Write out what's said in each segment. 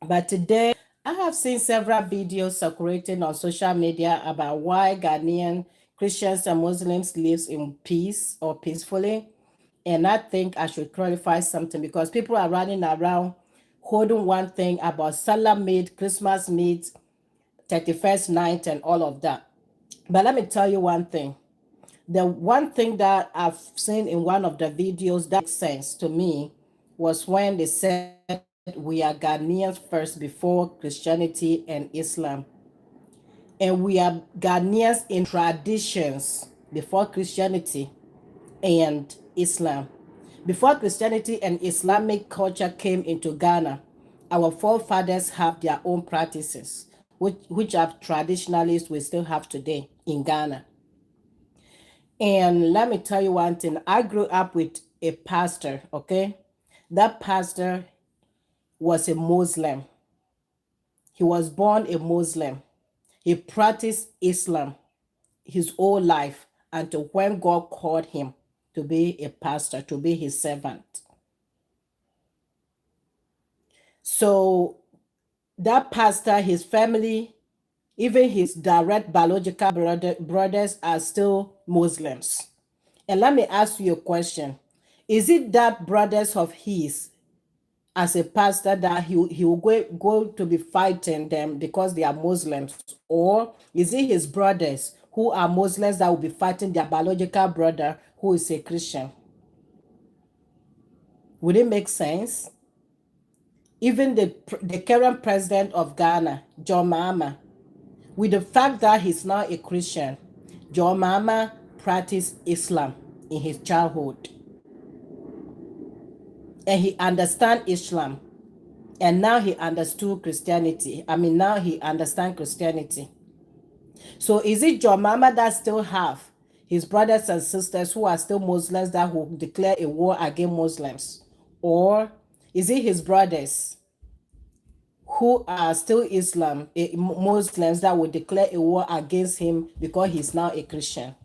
But today, I have seen several videos circulating on social media about why Ghanaian Christians and Muslims live in peace or peacefully. And I think I should clarify something because people are running around holding one thing about Salah meat, Christmas meat, 31st night, and all of that. But let me tell you one thing. The one thing that I've seen in one of the videos that makes sense to me was when they said we are Ghanaians first before Christianity and Islam. And we are Ghanaians in traditions before Christianity and Islam. Before Christianity and Islamic culture came into Ghana, our forefathers have their own practices, which are traditionalists we still have today in Ghana. And let me tell you one thing. I grew up with a pastor, okay? That pastor was a Muslim. He was born a Muslim. He practiced Islam his whole life until when God called him to be a pastor, to be his servant. So that pastor, his family, even his direct biological brothers are still Muslims. And let me ask you a question. Is it that brothers of his as a pastor that he will go to be fighting them because they are Muslims? Or is it his brothers who are Muslims that will be fighting their biological brother who is a Christian? Would it make sense? Even the current president of Ghana, John Mahama, with the fact that he's now a Christian, John Mahama practiced Islam in his childhood. And he understand Islam. And now he understood Christianity. I mean, now he understands Christianity. So is it John Mama that still have his brothers and sisters who are still Muslims that will declare a war against Muslims? Or is it his brothers who are still Muslims that will declare a war against him because he's now a Christian?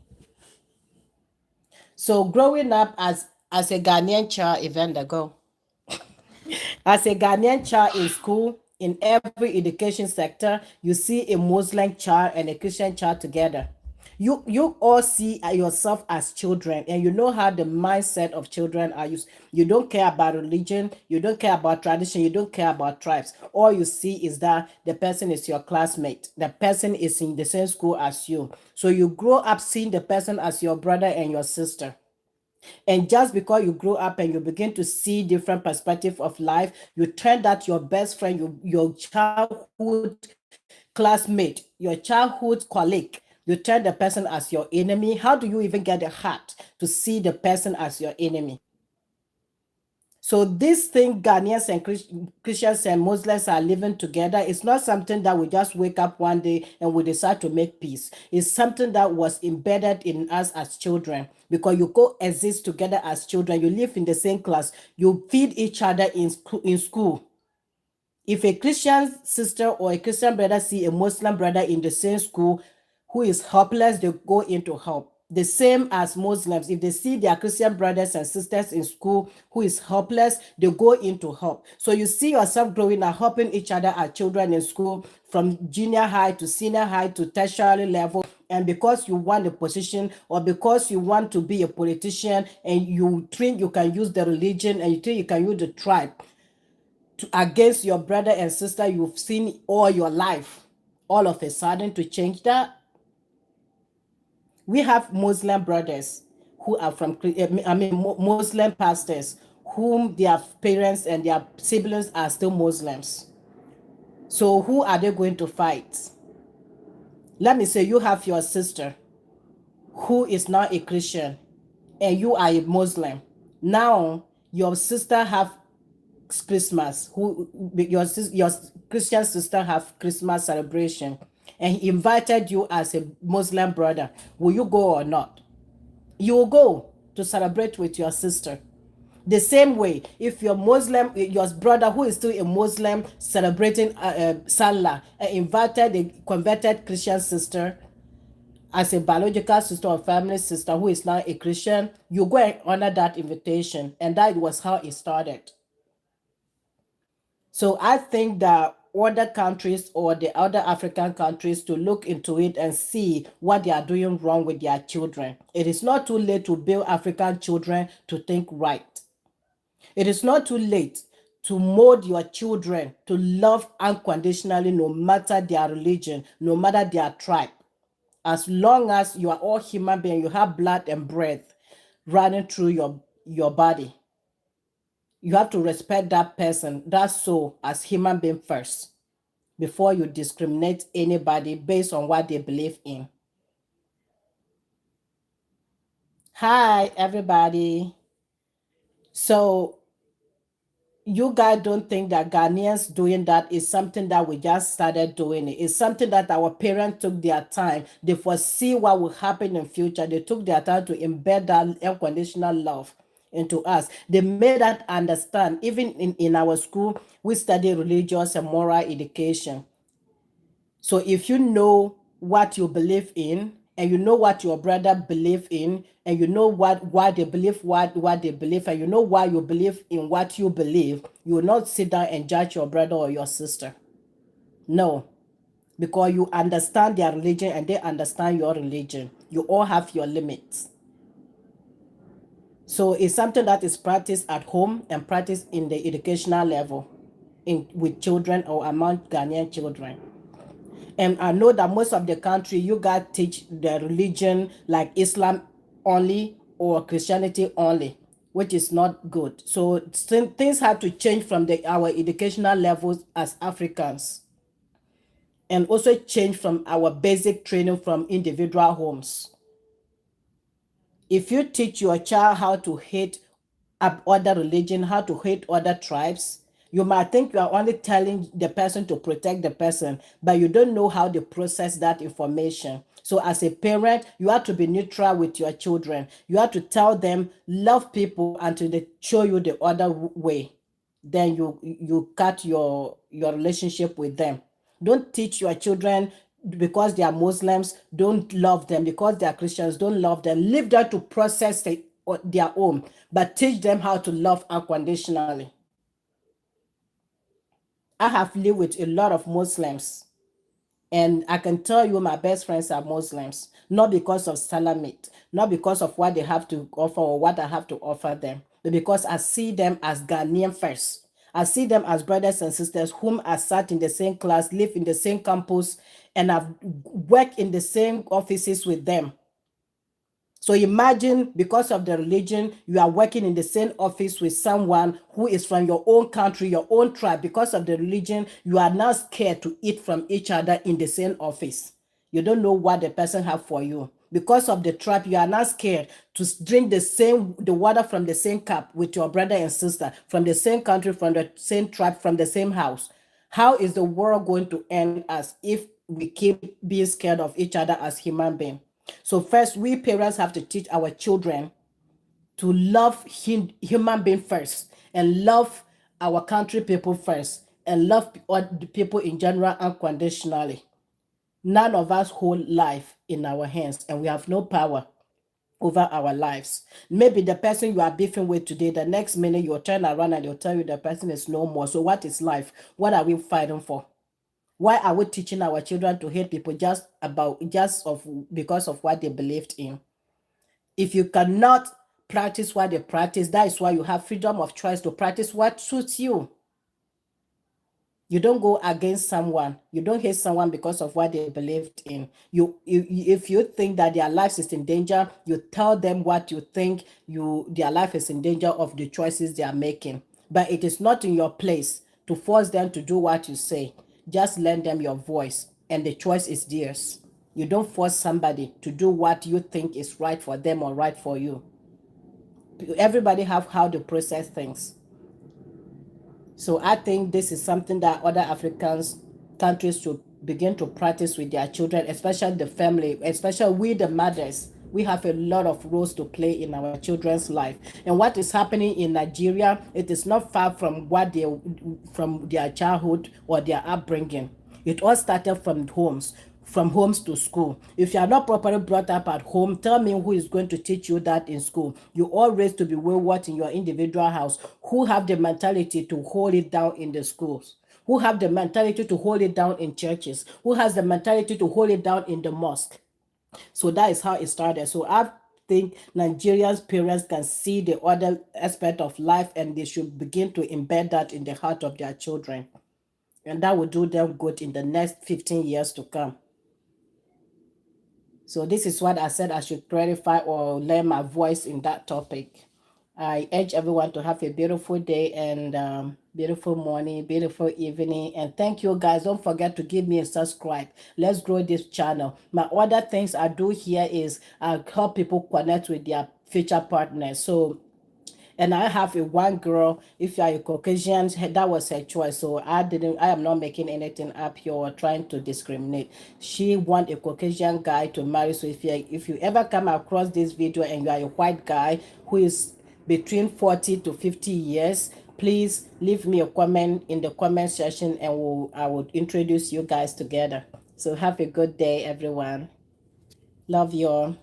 So growing up as a Ghanaian child, event ago, as a Ghanaian child in school, in every education sector, you see a Muslim child and a Christian child together. You all see yourself as children, and you know how the mindset of children are used. You don't care about religion, you don't care about tradition, you don't care about tribes. All you see is that the person is your classmate, the person is in the same school as you. So you grow up seeing the person as your brother and your sister. And just because you grow up and you begin to see different perspective of life, you turn that your best friend, your childhood classmate, your childhood colleague, you turn the person as your enemy. How do you even get the heart to see the person as your enemy? So this thing Ghanaians and Christians and Muslims are living together. It's not something that we just wake up one day and we decide to make peace. It's something that was embedded in us as children because you coexist together as children. You live in the same class. You feed each other in school. If a Christian sister or a Christian brother see a Muslim brother in the same school who is helpless, they go in to help. The same as Muslims. If they see their Christian brothers and sisters in school who is helpless, they go in to help. So you see yourself growing up, helping each other as children in school from junior high to senior high to tertiary level. And because you want a position or because you want to be a politician and you think you can use the religion and you think you can use the tribe against your brother and sister you've seen all your life, all of a sudden to change that. We have Muslim brothers who are from, I mean, Muslim pastors whom their parents and their siblings are still Muslims. So who are they going to fight? Let me say you have your sister who is now a Christian and you are a Muslim. Now your sister have Christmas, your Christian sister have Christmas celebration, and he invited you as a Muslim brother. Will you go or not? You will go to celebrate with your sister. The same way, if your your brother who is still a Muslim celebrating Salah, invited a converted Christian sister as a biological sister or family sister who is now a Christian, you go and honor that invitation, and that was how it started. So I think that other countries or the other African countries to look into it and see what they are doing wrong with their children. It is not too late to build African children to think right. It is not too late to mold your children to love unconditionally, no matter their religion, no matter their tribe. As long as you are all human beings, you have blood and breath running through your body. You have to respect that person, that soul, as human being first before you discriminate anybody based on what they believe in. Hi, everybody. So you guys don't think that Ghanaians doing that is something that we just started doing. It's something that our parents took their time. They foresee what will happen in future. They took their time to embed that unconditional love into us. They made us understand. Even in our school, we study religious and moral education. So if you know what you believe in, and you know what your brother believe in, and you know why they believe what they believe, and you know why you believe in what you believe, you will not sit down and judge your brother or your sister. No, because you understand their religion and they understand your religion. You all have your limits. So it's something that is practiced at home and practiced in the educational level with children or among Ghanaian children. And I know that most of the country, you guys teach the religion like Islam only or Christianity only, which is not good. So things have to change from our educational levels as Africans, and also change from our basic training from individual homes. If you teach your child how to hate other religion, how to hate other tribes, you might think you are only telling the person to protect the person, but you don't know how to process that information. So as a parent, you have to be neutral with your children. You have to tell them, love people until they show you the other way. Then you cut your relationship with them. Don't teach your children because they are Muslims, don't love them. Because they are Christians, don't love them. Leave them to process their own, but teach them how to love unconditionally. I have lived with a lot of Muslims, and I can tell you my best friends are Muslims, not because of Salamit, not because of what they have to offer or what I have to offer them, but because I see them as Ghanaian first. I see them as brothers and sisters whom I sat in the same class, live in the same campus, and I've worked in the same offices with them. So imagine, because of the religion, you are working in the same office with someone who is from your own country, your own tribe. Because of the religion, you are now scared to eat from each other in the same office. You don't know what the person have for you. Because of the tribe, you are now scared to drink the water from the same cup with your brother and sister, from the same country, from the same tribe, from the same house. How is the world going to end us if we keep being scared of each other as human beings? So first, we parents have to teach our children to love human being first, and love our country people first, and love the people in general unconditionally. None of us hold life in our hands, and we have no power over our lives. Maybe the person you are beefing with today, the next minute you'll turn around and they'll tell you the person is no more. So what is life? What are we fighting for? Why are we teaching our children to hate people because of what they believed in? If you cannot practice what they practice, that is why you have freedom of choice to practice what suits you. You don't go against someone. You don't hate someone because of what they believed in. If you think that their lives is in danger, you tell them what you think their life is in danger of the choices they are making. But it is not in your place to force them to do what you say. Just lend them your voice, and the choice is theirs. You don't force somebody to do what you think is right for them or right for you. Everybody have how to process things. So I think this is something that other Africans countries should begin to practice with their children, especially the family, especially we the mothers. We have a lot of roles to play in our children's life. And what is happening in Nigeria, it is not far from from their childhood or their upbringing. It all started from homes. from homes to school. If you are not properly brought up at home, tell me who is going to teach you that in school. You all raised to be wayward in your individual house. Who have the mentality to hold it down in the schools? Who have the mentality to hold it down in churches? Who has the mentality to hold it down in the mosque? So that is how it started. So I think Nigerians parents can see the other aspect of life, and they should begin to embed that in the heart of their children. And that will do them good in the next 15 years to come. So this is what I said I should clarify or lend my voice in that topic. I urge everyone to have a beautiful day and beautiful morning, beautiful evening. And thank you guys. Don't forget to give me a subscribe. Let's grow this channel. My other things I do here is I help people connect with their future partners. So and I have a one girl. If you are a Caucasian, that was her choice. So I am not making anything up here or trying to discriminate. She want a Caucasian guy to marry. So if you ever come across this video and you are a white guy who is between 40 to 50 years, please leave me a comment in the comment section, and I will introduce you guys together. So have a good day, everyone. Love you all.